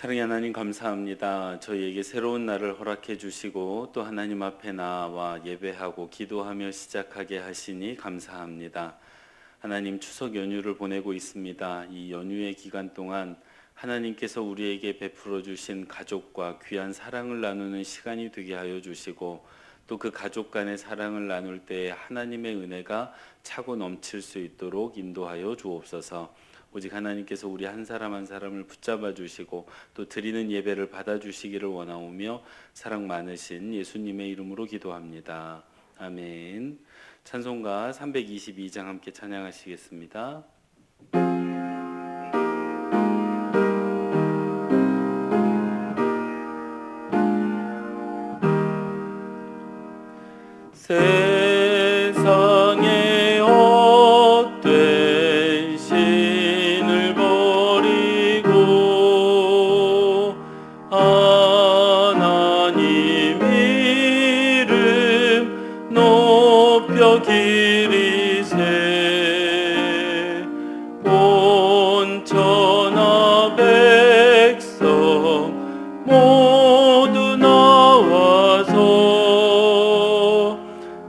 사랑의 하나님 감사합니다. 저희에게 새로운 날을 허락해 주시고 또 하나님 앞에 나와 예배하고 기도하며 시작하게 하시니 감사합니다. 하나님 추석 연휴를 보내고 있습니다. 이 연휴의 기간 동안 하나님께서 우리에게 베풀어 주신 가족과 귀한 사랑을 나누는 시간이 되게 하여 주시고 또 그 가족 간의 사랑을 나눌 때 하나님의 은혜가 차고 넘칠 수 있도록 인도하여 주옵소서. 오직 하나님께서 우리 한 사람 한 사람을 붙잡아 주시고 또 드리는 예배를 받아 주시기를 원하오며 사랑 많으신 예수님의 이름으로 기도합니다. 아멘. 찬송가 322장 함께 찬양하시겠습니다. 세상에 헛된 신을 버리고 하나님 이름 높여 기리세 온 천하 백성 모두 나와서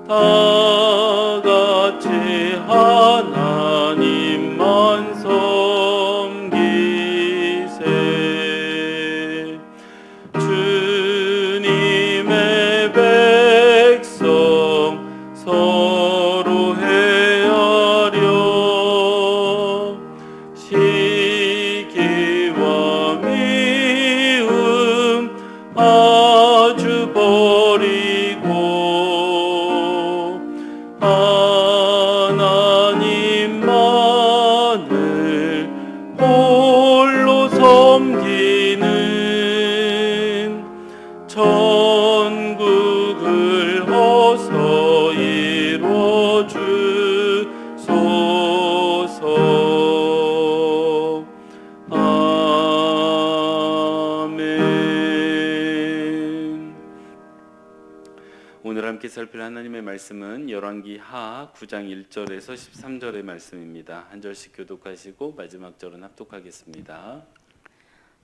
다같이 하나님만 섬기세 주님의 백성 서로 헤아려 시기와 미움 아주 버리고 하나님만을 홀로 섬기는 천국을 어서 이루어 주소서. 아멘. 오늘 함께 살필 하나님의 말씀은 열왕기 하 9장 1절에서 13절의 말씀입니다. 한 절씩 교독하시고 마지막 절은 합독하겠습니다.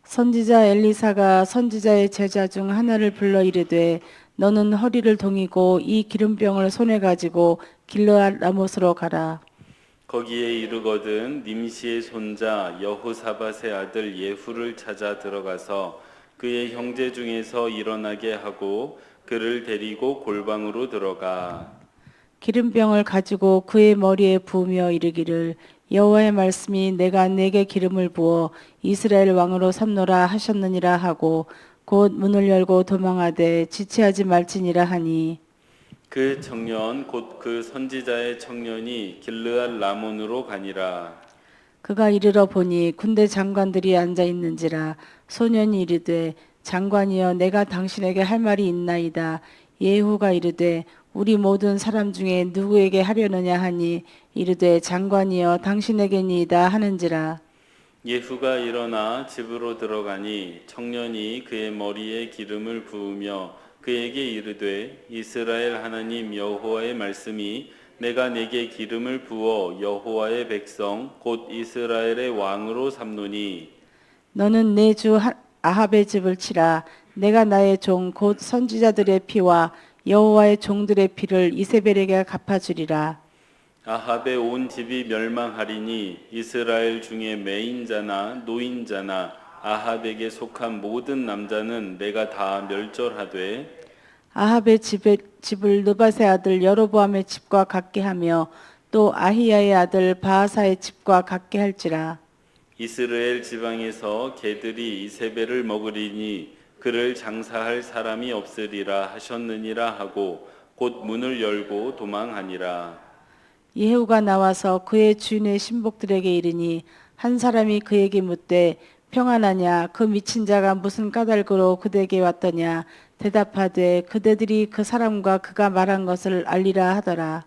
선지자 엘리사가 선지자의 제자 중 하나를 불러 이르되 너는 허리를 동이고 이 기름병을 손에 가지고 길르앗 라못으로 가라. 거기에 이르거든 님시의 손자 여호사밧의 아들 예후를 찾아 들어가서 그의 형제 중에서 일어나게 하고 그를 데리고 골방으로 들어가 기름병을 가지고 그의 머리에 부으며 이르기를 여호와의 말씀이 내가 내게 기름을 부어 이스라엘 왕으로 삼노라 하셨느니라 하고 곧 문을 열고 도망하되 지체하지 말지니라 하니 그 청년 곧 그 선지자의 청년이 길르앗 라몬으로 가니라. 그가 이르러 보니 군대 장관들이 앉아 있는지라 소년이 이르되 장관이여 내가 당신에게 할 말이 있나이다. 예후가 이르되 우리 모든 사람 중에 누구에게 하려느냐 하니 이르되 장관이여 당신에게니이다 하는지라. 예후가 일어나 집으로 들어가니 청년이 그의 머리에 기름을 부으며 그에게 이르되 이스라엘 하나님 여호와의 말씀이 내가 내게 기름을 부어 여호와의 백성 곧 이스라엘의 왕으로 삼노니 너는 내 주 아합의 집을 치라. 내가 나의 종 곧 선지자들의 피와 여호와의 종들의 피를 이세벨에게 갚아주리라. 아합의 온 집이 멸망하리니 이스라엘 중에 매인자나 노인자나 아합에게 속한 모든 남자는 내가 다 멸절하되 아합의 집을 느밧의 아들 여로보암의 집과 같게 하며 또 아히야의 아들 바하사의 집과 같게 할지라. 이스라엘 지방에서 개들이 이세벨을 먹으리니 그를 장사할 사람이 없으리라 하셨느니라 하고 곧 문을 열고 도망하니라. 예후가 나와서 그의 주인의 신복들에게 이르니 한 사람이 그에게 묻되 평안하냐 그 미친 자가 무슨 까닭으로 그대에게 왔더냐 대답하되 그대들이 그 사람과 그가 말한 것을 알리라 하더라.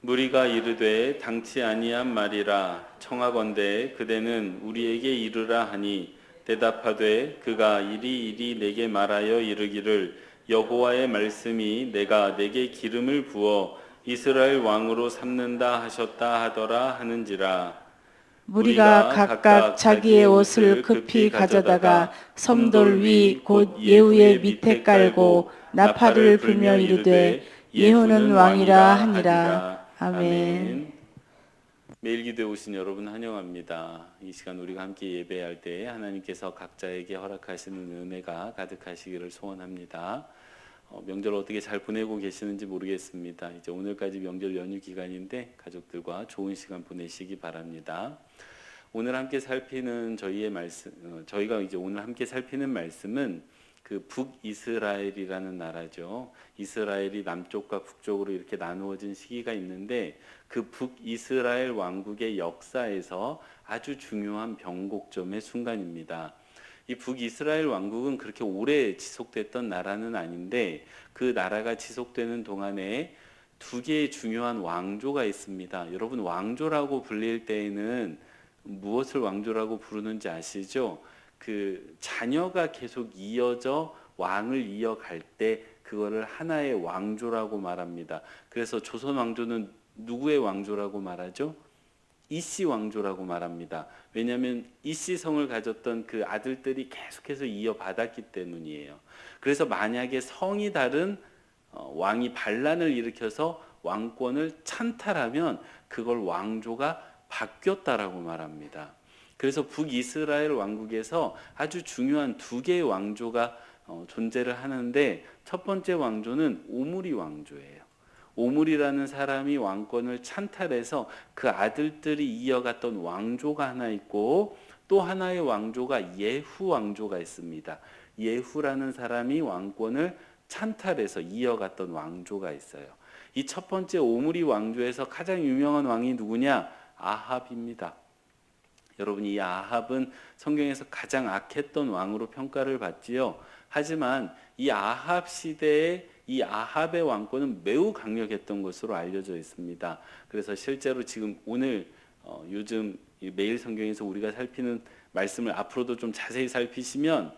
무리가 이르되 당치 아니한 말이라 청하건대 그대는 우리에게 이르라 하니 대답하되 그가 이리 내게 말하여 이르기를 여호와의 말씀이 내가 내게 기름을 부어 이스라엘 왕으로 삼는다 하셨다 하더라 하는지라. 무리가 각각 자기의 옷을 급히 가져다가 섬돌 위 곧 예후의 밑에 깔고 나팔을 불며 이르되 예후는 왕이라 하니라. 아멘. 매일 기도에 오신 여러분 환영합니다. 이 시간 우리가 함께 예배할 때 하나님께서 각자에게 허락하시는 은혜가 가득하시기를 소원합니다. 명절 어떻게 잘 보내고 계시는지 모르겠습니다. 이제 오늘까지 명절 연휴 기간인데 가족들과 좋은 시간 보내시기 바랍니다. 오늘 함께 살피는 저희의 말씀, 저희가 이제 오늘 함께 살피는 말씀은 그 북이스라엘이라는 나라죠. 이스라엘이 남쪽과 북쪽으로 이렇게 나누어진 시기가 있는데 그 북이스라엘 왕국의 역사에서 아주 중요한 변곡점의 순간입니다. 이 북이스라엘 왕국은 그렇게 오래 지속됐던 나라는 아닌데 그 나라가 지속되는 동안에 두 개의 중요한 왕조가 있습니다. 여러분 왕조라고 불릴 때에는 무엇을 왕조라고 부르는지 아시죠? 그 자녀가 계속 이어져 왕을 이어갈 때 그거를 하나의 왕조라고 말합니다. 그래서 조선 왕조는 누구의 왕조라고 말하죠? 이씨 왕조라고 말합니다. 왜냐하면 이씨 성을 가졌던 그 아들들이 계속해서 이어받았기 때문이에요. 그래서 만약에 성이 다른 왕이 반란을 일으켜서 왕권을 찬탈하면 그걸 왕조가 바뀌었다라고 말합니다. 그래서 북이스라엘 왕국에서 아주 중요한 두 개의 왕조가 존재를 하는데 첫 번째 왕조는 오므리 왕조예요. 오므리라는 사람이 왕권을 찬탈해서 그 아들들이 이어갔던 왕조가 하나 있고 또 하나의 왕조가 예후 왕조가 있습니다. 예후라는 사람이 왕권을 찬탈해서 이어갔던 왕조가 있어요. 이 첫 번째 오므리 왕조에서 가장 유명한 왕이 누구냐? 아합입니다. 여러분 이 아합은 성경에서 가장 악했던 왕으로 평가를 받지요. 하지만 이 아합 시대에 이 아합의 왕권은 매우 강력했던 것으로 알려져 있습니다. 그래서 실제로 지금 오늘 요즘 매일 성경에서 우리가 살피는 말씀을 앞으로도 좀 자세히 살피시면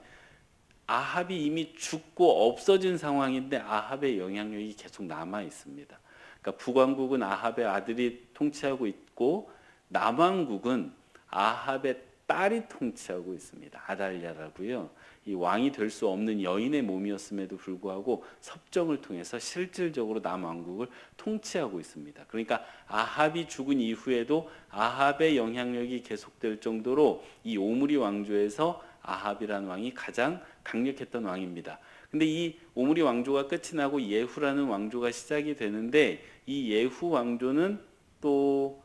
아합이 이미 죽고 없어진 상황인데 아합의 영향력이 계속 남아 있습니다. 그러니까 북왕국은 아합의 아들이 통치하고 있고 남왕국은 아합의 딸이 통치하고 있습니다. 아달랴라고요. 이 왕이 될 수 없는 여인의 몸이었음에도 불구하고 섭정을 통해서 실질적으로 남왕국을 통치하고 있습니다. 그러니까 아합이 죽은 이후에도 아합의 영향력이 계속될 정도로 이 오므리 왕조에서 아합이라는 왕이 가장 강력했던 왕입니다. 근데 이 오므리 왕조가 끝이 나고 예후라는 왕조가 시작이 되는데 이 예후 왕조는 또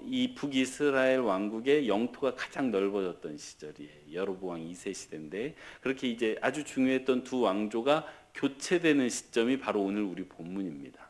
이 북이스라엘 왕국의 영토가 가장 넓어졌던 시절이에요. 여로보암 2세 시대인데 그렇게 이제 아주 중요했던 두 왕조가 교체되는 시점이 바로 오늘 우리 본문입니다.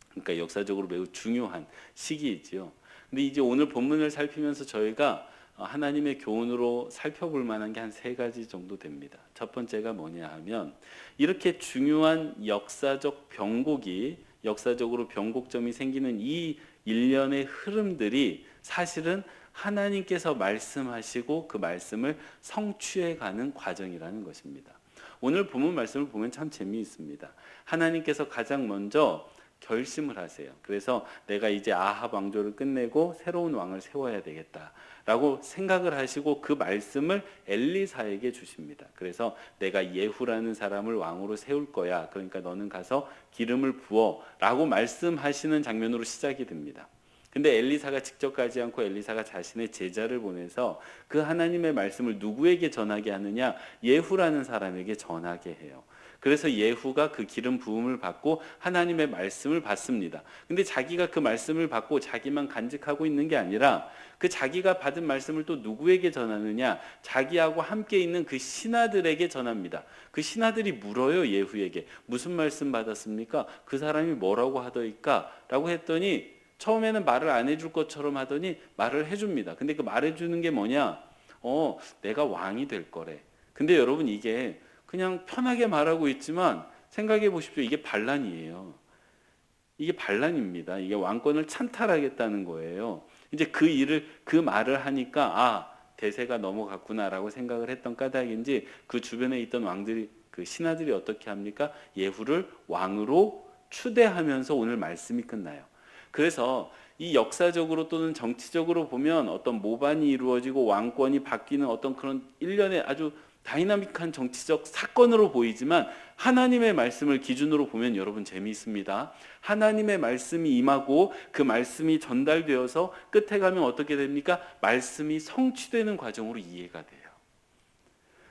그러니까 역사적으로 매우 중요한 시기이지요. 근데 이제 오늘 본문을 살피면서 저희가 하나님의 교훈으로 살펴볼 만한 게 한 세 가지 정도 됩니다. 첫 번째가 뭐냐 하면 이렇게 중요한 역사적 변곡이 역사적으로 변곡점이 생기는 이 일련의 흐름들이 사실은 하나님께서 말씀하시고 그 말씀을 성취해가는 과정이라는 것입니다. 오늘 본문 말씀을 보면 참 재미있습니다. 하나님께서 가장 먼저 결심을 하세요. 그래서 내가 이제 아합 왕조를 끝내고 새로운 왕을 세워야 되겠다라고 생각을 하시고 그 말씀을 엘리사에게 주십니다. 그래서 내가 예후라는 사람을 왕으로 세울 거야. 그러니까 너는 가서 기름을 부어라고 말씀하시는 장면으로 시작이 됩니다. 근데 엘리사가 직접 가지 않고 엘리사가 자신의 제자를 보내서 그 하나님의 말씀을 누구에게 전하게 하느냐? 예후라는 사람에게 전하게 해요. 그래서 예후가 그 기름 부음을 받고 하나님의 말씀을 받습니다. 근데 자기가 그 말씀을 받고 자기만 간직하고 있는 게 아니라 그 자기가 받은 말씀을 또 누구에게 전하느냐? 자기하고 함께 있는 그 신하들에게 전합니다. 그 신하들이 물어요, 예후에게. 무슨 말씀 받았습니까? 그 사람이 뭐라고 하더이까? 라고 했더니 처음에는 말을 안 해줄 것처럼 하더니 말을 해줍니다. 근데 그 말해주는 게 뭐냐? 내가 왕이 될 거래. 근데 여러분 이게 그냥 편하게 말하고 있지만 생각해 보십시오. 이게 반란이에요. 이게 반란입니다. 이게 왕권을 찬탈하겠다는 거예요. 이제 그 말을 하니까 대세가 넘어갔구나라고 생각을 했던 까닭인지 그 주변에 있던 왕들이 그 신하들이 어떻게 합니까? 예후를 왕으로 추대하면서 오늘 말씀이 끝나요. 그래서 이 역사적으로 또는 정치적으로 보면 어떤 모반이 이루어지고 왕권이 바뀌는 어떤 그런 일련의 아주 다이나믹한 정치적 사건으로 보이지만 하나님의 말씀을 기준으로 보면 여러분 재미있습니다. 하나님의 말씀이 임하고 그 말씀이 전달되어서 끝에 가면 어떻게 됩니까? 말씀이 성취되는 과정으로 이해가 돼요.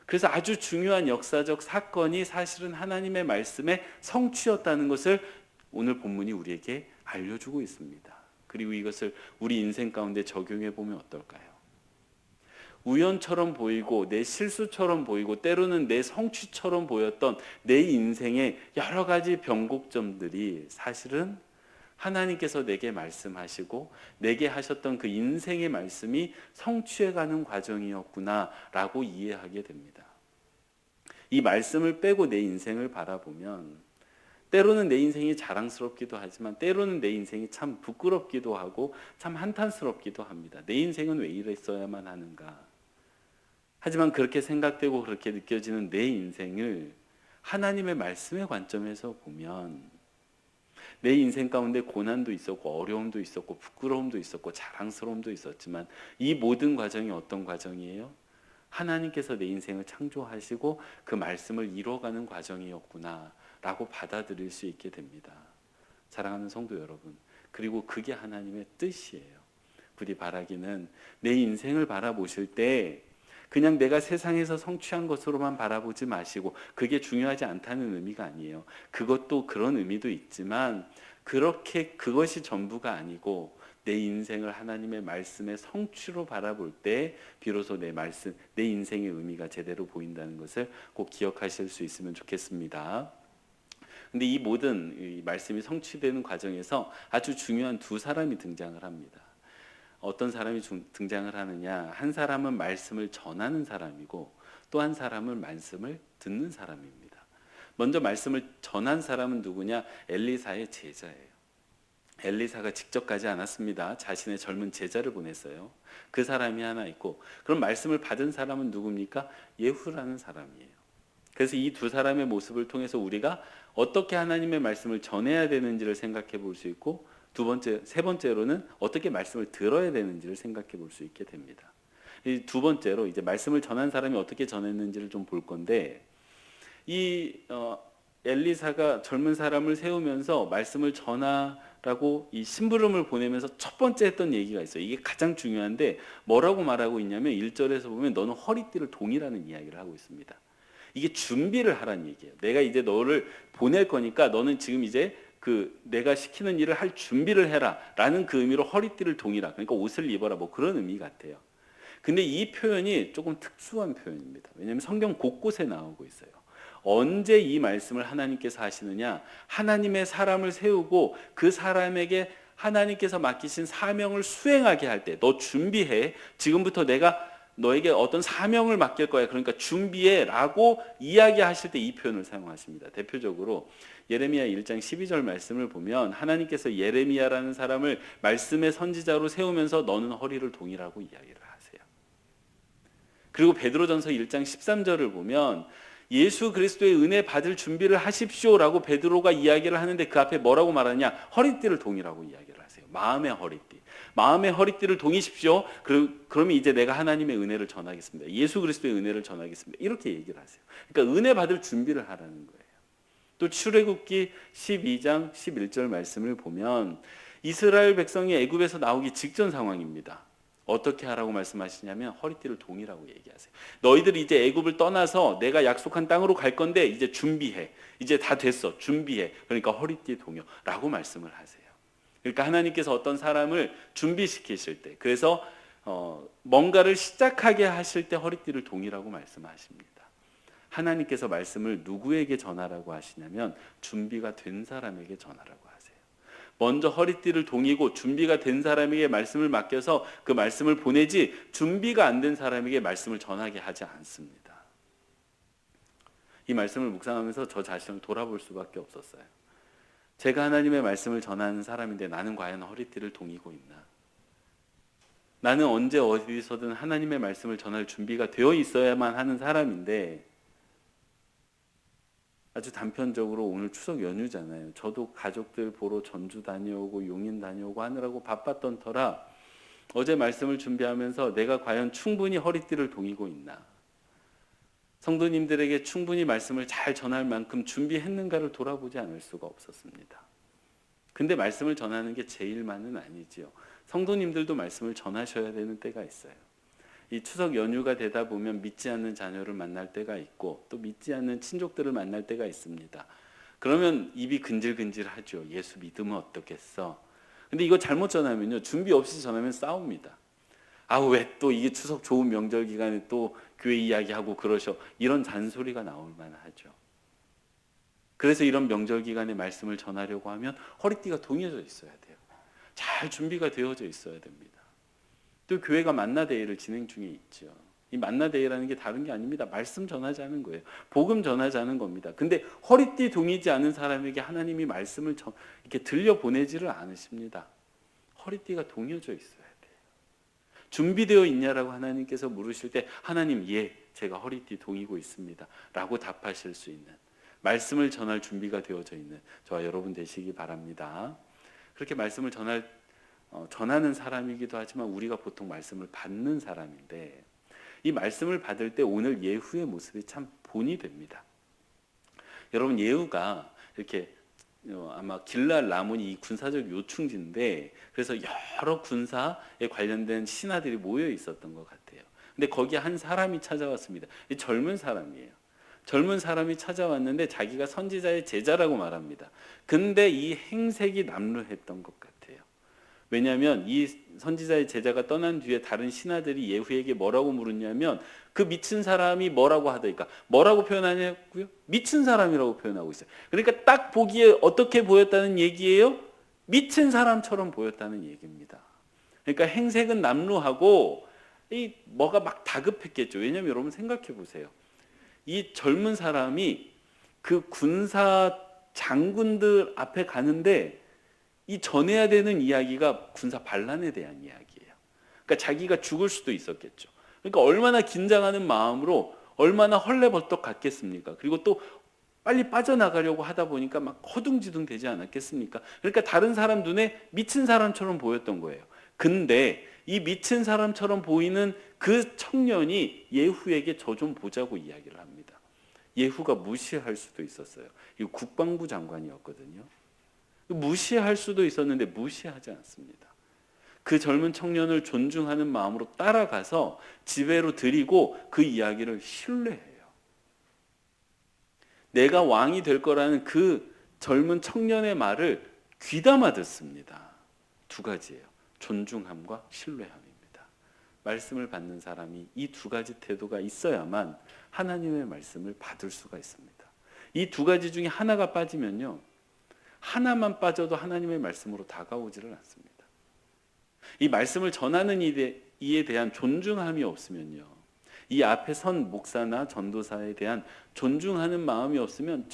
그래서 아주 중요한 역사적 사건이 사실은 하나님의 말씀의 성취였다는 것을 오늘 본문이 우리에게 알려주고 있습니다. 그리고 이것을 우리 인생 가운데 적용해 보면 어떨까요? 우연처럼 보이고 내 실수처럼 보이고 때로는 내 성취처럼 보였던 내 인생의 여러 가지 변곡점들이 사실은 하나님께서 내게 말씀하시고 내게 하셨던 그 인생의 말씀이 성취해가는 과정이었구나라고 이해하게 됩니다. 이 말씀을 빼고 내 인생을 바라보면 때로는 내 인생이 자랑스럽기도 하지만 때로는 내 인생이 참 부끄럽기도 하고 참 한탄스럽기도 합니다. 내 인생은 왜 이랬어야만 하는가? 하지만 그렇게 생각되고 그렇게 느껴지는 내 인생을 하나님의 말씀의 관점에서 보면 내 인생 가운데 고난도 있었고 어려움도 있었고 부끄러움도 있었고 자랑스러움도 있었지만 이 모든 과정이 어떤 과정이에요? 하나님께서 내 인생을 창조하시고 그 말씀을 이뤄가는 과정이었구나 라고 받아들일 수 있게 됩니다. 사랑하는 성도 여러분, 그리고 그게 하나님의 뜻이에요. 부디 바라기는 내 인생을 바라보실 때 그냥 내가 세상에서 성취한 것으로만 바라보지 마시고 그게 중요하지 않다는 의미가 아니에요. 그것도 그런 의미도 있지만 그렇게 그것이 전부가 아니고 내 인생을 하나님의 말씀의 성취로 바라볼 때 비로소 내 인생의 의미가 제대로 보인다는 것을 꼭 기억하실 수 있으면 좋겠습니다. 근데 이 모든 이 말씀이 성취되는 과정에서 아주 중요한 두 사람이 등장을 합니다. 어떤 사람이 등장을 하느냐? 한 사람은 말씀을 전하는 사람이고 또 한 사람은 말씀을 듣는 사람입니다. 먼저 말씀을 전한 사람은 누구냐? 엘리사의 제자예요. 엘리사가 직접 가지 않았습니다. 자신의 젊은 제자를 보냈어요. 그 사람이 하나 있고, 그럼 말씀을 받은 사람은 누굽니까? 예후라는 사람이에요. 그래서 이 두 사람의 모습을 통해서 우리가 어떻게 하나님의 말씀을 전해야 되는지를 생각해 볼 수 있고, 세 번째로는 어떻게 말씀을 들어야 되는지를 생각해 볼 수 있게 됩니다. 이 두 번째로 이제 말씀을 전한 사람이 어떻게 전했는지를 좀 볼 건데, 엘리사가 젊은 사람을 세우면서 말씀을 전하라고 이 심부름을 보내면서 첫 번째 했던 얘기가 있어요. 이게 가장 중요한데 뭐라고 말하고 있냐면 1절에서 보면 너는 허리띠를 동이라는 이야기를 하고 있습니다. 이게 준비를 하라는 얘기예요. 내가 이제 너를 보낼 거니까 너는 지금 이제 내가 시키는 일을 할 준비를 해라 라는 그 의미로 허리띠를 동이라, 그러니까 옷을 입어라, 뭐 그런 의미 같아요. 근데 이 표현이 조금 특수한 표현입니다. 왜냐하면 성경 곳곳에 나오고 있어요. 언제 이 말씀을 하나님께서 하시느냐? 하나님의 사람을 세우고 그 사람에게 하나님께서 맡기신 사명을 수행하게 할 때 너 준비해. 지금부터 내가 너에게 어떤 사명을 맡길 거야. 그러니까 준비해 라고 이야기하실 때 이 표현을 사용하십니다. 대표적으로 예레미야 1장 12절 말씀을 보면 하나님께서 예레미야라는 사람을 말씀의 선지자로 세우면서 너는 허리를 동이라고 이야기를 하세요. 그리고 베드로전서 1장 13절을 보면 예수 그리스도의 은혜 받을 준비를 하십시오라고 베드로가 이야기를 하는데 그 앞에 뭐라고 말하냐? 허리띠를 동이라고 이야기를 하세요. 마음의 허리띠. 마음의 허리띠를 동이십시오. 그러면 이제 내가 하나님의 은혜를 전하겠습니다. 예수 그리스도의 은혜를 전하겠습니다. 이렇게 얘기를 하세요. 그러니까 은혜 받을 준비를 하라는 거예요. 또 출애굽기 12장 11절 말씀을 보면 이스라엘 백성이 애굽에서 나오기 직전 상황입니다. 어떻게 하라고 말씀하시냐면 허리띠를 동이라고 얘기하세요. 너희들이 이제 애굽을 떠나서 내가 약속한 땅으로 갈 건데 이제 준비해. 이제 다 됐어. 준비해. 그러니까 허리띠 동여라고 말씀을 하세요. 그러니까 하나님께서 어떤 사람을 준비시키실 때, 그래서 뭔가를 시작하게 하실 때 허리띠를 동이라고 말씀하십니다. 하나님께서 말씀을 누구에게 전하라고 하시냐면 준비가 된 사람에게 전하라고 하세요. 먼저 허리띠를 동이고 준비가 된 사람에게 말씀을 맡겨서 그 말씀을 보내지 준비가 안 된 사람에게 말씀을 전하게 하지 않습니다. 이 말씀을 묵상하면서 저 자신을 돌아볼 수밖에 없었어요. 제가 하나님의 말씀을 전하는 사람인데 나는 과연 허리띠를 동이고 있나? 나는 언제 어디서든 하나님의 말씀을 전할 준비가 되어 있어야만 하는 사람인데 아주 단편적으로 오늘 추석 연휴잖아요. 저도 가족들 보러 전주 다녀오고 용인 다녀오고 하느라고 바빴던 터라 어제 말씀을 준비하면서 내가 과연 충분히 허리띠를 동이고 있나, 성도님들에게 충분히 말씀을 잘 전할 만큼 준비했는가를 돌아보지 않을 수가 없었습니다. 근데 말씀을 전하는 게 제 일만은 아니지요. 성도님들도 말씀을 전하셔야 되는 때가 있어요. 이 추석 연휴가 되다 보면 믿지 않는 자녀를 만날 때가 있고 또 믿지 않는 친족들을 만날 때가 있습니다. 그러면 입이 근질근질하죠. 예수 믿으면 어떻겠어? 근데 이거 잘못 전하면요, 준비 없이 전하면 싸웁니다. 아, 왜 또 이게 추석 좋은 명절 기간에 또 교회 이야기하고 그러셔, 이런 잔소리가 나올 만하죠. 그래서 이런 명절 기간에 말씀을 전하려고 하면 허리띠가 동여져 있어야 돼요. 잘 준비가 되어져 있어야 됩니다. 또 교회가 만나데이를 진행 중에 있죠. 이 만나데이라는 게 다른 게 아닙니다. 말씀 전하자는 거예요. 복음 전하자는 겁니다. 근데 허리띠 동이지 않은 사람에게 하나님이 말씀을 이렇게 들려보내지를 않으십니다. 허리띠가 동여져 있어야 돼요. 준비되어 있냐라고 하나님께서 물으실 때 하나님, 예, 제가 허리띠 동이고 있습니다 라고 답하실 수 있는, 말씀을 전할 준비가 되어져 있는 저와 여러분 되시기 바랍니다. 그렇게 말씀을 전하는 사람이기도 하지만 우리가 보통 말씀을 받는 사람인데, 이 말씀을 받을 때 오늘 예후의 모습이 참 본이 됩니다. 여러분, 예후가 이렇게 아마 길랄 라몬이 이 군사적 요충지인데, 그래서 여러 군사에 관련된 신하들이 모여 있었던 것 같아요. 근데 거기에 한 사람이 찾아왔습니다. 이 젊은 사람이에요. 젊은 사람이 찾아왔는데 자기가 선지자의 제자라고 말합니다. 근데 이 행색이 남루했던 것 같아요. 왜냐하면 이 선지자의 제자가 떠난 뒤에 다른 신하들이 예후에게 뭐라고 물었냐면, 그 미친 사람이 뭐라고 하더니까, 뭐라고 표현하냐고요? 미친 사람이라고 표현하고 있어요. 그러니까 딱 보기에 어떻게 보였다는 얘기예요? 미친 사람처럼 보였다는 얘기입니다. 그러니까 행색은 남루하고 이 뭐가 막 다급했겠죠. 왜냐하면 여러분 생각해 보세요. 이 젊은 사람이 그 군사 장군들 앞에 가는데 이 전해야 되는 이야기가 군사 반란에 대한 이야기예요. 그러니까 자기가 죽을 수도 있었겠죠. 그러니까 얼마나 긴장하는 마음으로 얼마나 헐레벌떡 갔겠습니까? 그리고 또 빨리 빠져나가려고 하다 보니까 막 허둥지둥 되지 않았겠습니까? 그러니까 다른 사람 눈에 미친 사람처럼 보였던 거예요. 근데 이 미친 사람처럼 보이는 그 청년이 예후에게 저 좀 보자고 이야기를 합니다. 예후가 무시할 수도 있었어요. 이 국방부 장관이었거든요. 무시할 수도 있었는데 무시하지 않습니다. 그 젊은 청년을 존중하는 마음으로 따라가서 집에로 드리고 그 이야기를 신뢰해요. 내가 왕이 될 거라는 그 젊은 청년의 말을 귀담아 듣습니다. 두 가지예요. 존중함과 신뢰함입니다. 말씀을 받는 사람이 이 두 가지 태도가 있어야만 하나님의 말씀을 받을 수가 있습니다. 이 두 가지 중에 하나가 빠지면요, 하나만 빠져도 하나님의 말씀으로 다가오지를 않습니다. 이 말씀을 전하는 이에 대한 존중함이 없으면요, 이 앞에 선 목사나 전도사에 대한 존중하는 마음이 없으면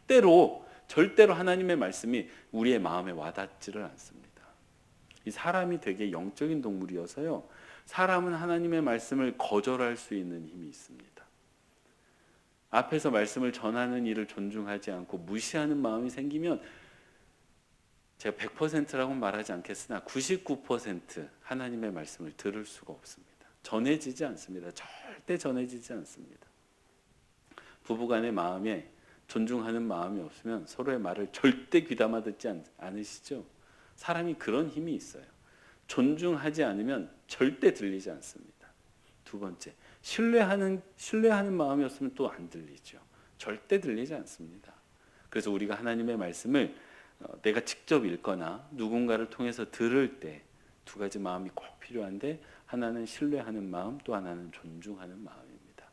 절대로 하나님의 말씀이 우리의 마음에 와닿지를 않습니다. 이 사람이 되게 영적인 동물이어서요, 사람은 하나님의 말씀을 거절할 수 있는 힘이 있습니다. 앞에서 말씀을 전하는 이를 존중하지 않고 무시하는 마음이 생기면, 제가 100%라고 말하지 않겠으나 99% 하나님의 말씀을 들을 수가 없습니다. 전해지지 않습니다. 절대 전해지지 않습니다. 부부간의 마음에 존중하는 마음이 없으면 서로의 말을 절대 귀담아 듣지 않으시죠? 사람이 그런 힘이 있어요. 존중하지 않으면 절대 들리지 않습니다. 두 번째, 신뢰하는 마음이 없으면 또 안 들리죠. 절대 들리지 않습니다. 그래서 우리가 하나님의 말씀을 내가 직접 읽거나 누군가를 통해서 들을 때 두 가지 마음이 꼭 필요한데, 하나는 신뢰하는 마음, 또 하나는 존중하는 마음입니다.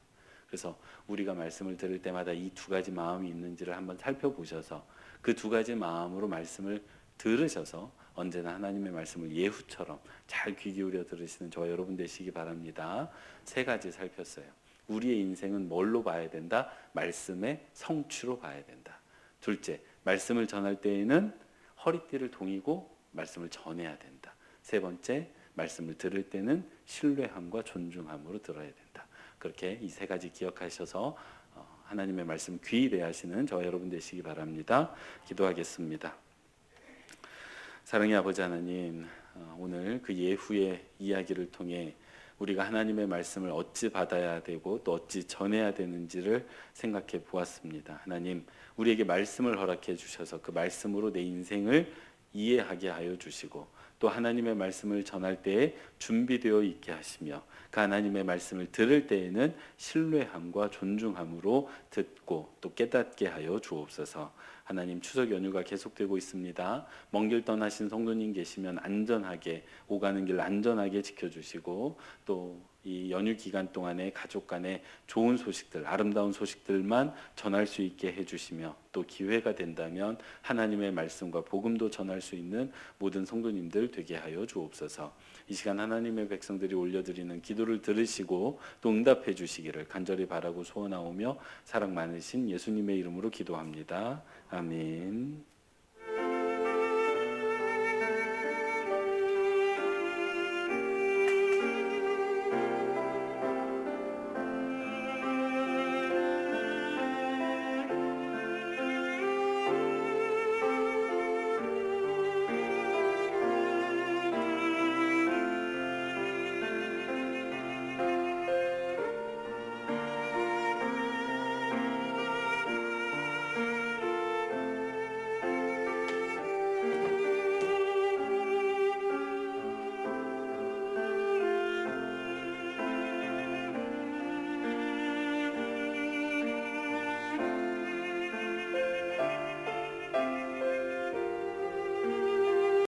그래서 우리가 말씀을 들을 때마다 이 두 가지 마음이 있는지를 한번 살펴보셔서 그 두 가지 마음으로 말씀을 들으셔서 언제나 하나님의 말씀을 예후처럼 잘 귀 기울여 들으시는 저와 여러분 되시기 바랍니다. 세 가지 살폈어요. 우리의 인생은 뭘로 봐야 된다? 말씀의 성취로 봐야 된다. 둘째, 말씀을 전할 때에는 허리띠를 동이고 말씀을 전해야 된다. 세 번째, 말씀을 들을 때는 신뢰함과 존중함으로 들어야 된다. 그렇게 이 세 가지 기억하셔서 하나님의 말씀 귀히 대하시는 저와 여러분 되시기 바랍니다. 기도하겠습니다. 사랑의 아버지 하나님, 오늘 그 예후의 이야기를 통해 우리가 하나님의 말씀을 어찌 받아야 되고 또 어찌 전해야 되는지를 생각해 보았습니다. 하나님, 우리에게 말씀을 허락해 주셔서 그 말씀으로 내 인생을 이해하게 하여 주시고 또 하나님의 말씀을 전할 때에 준비되어 있게 하시며 그 하나님의 말씀을 들을 때에는 신뢰함과 존중함으로 듣고 또 깨닫게 하여 주옵소서. 하나님, 추석 연휴가 계속되고 있습니다. 먼 길 떠나신 성도님 계시면 안전하게 오가는 길 안전하게 지켜주시고 또 이 연휴 기간 동안에 가족 간에 좋은 소식들, 아름다운 소식들만 전할 수 있게 해주시며 또 기회가 된다면 하나님의 말씀과 복음도 전할 수 있는 모든 성도님들 되게 하여 주옵소서. 이 시간 하나님의 백성들이 올려드리는 기도를 들으시고 또 응답해 주시기를 간절히 바라고 소원하오며 사랑 많으신 예수님의 이름으로 기도합니다. 아멘.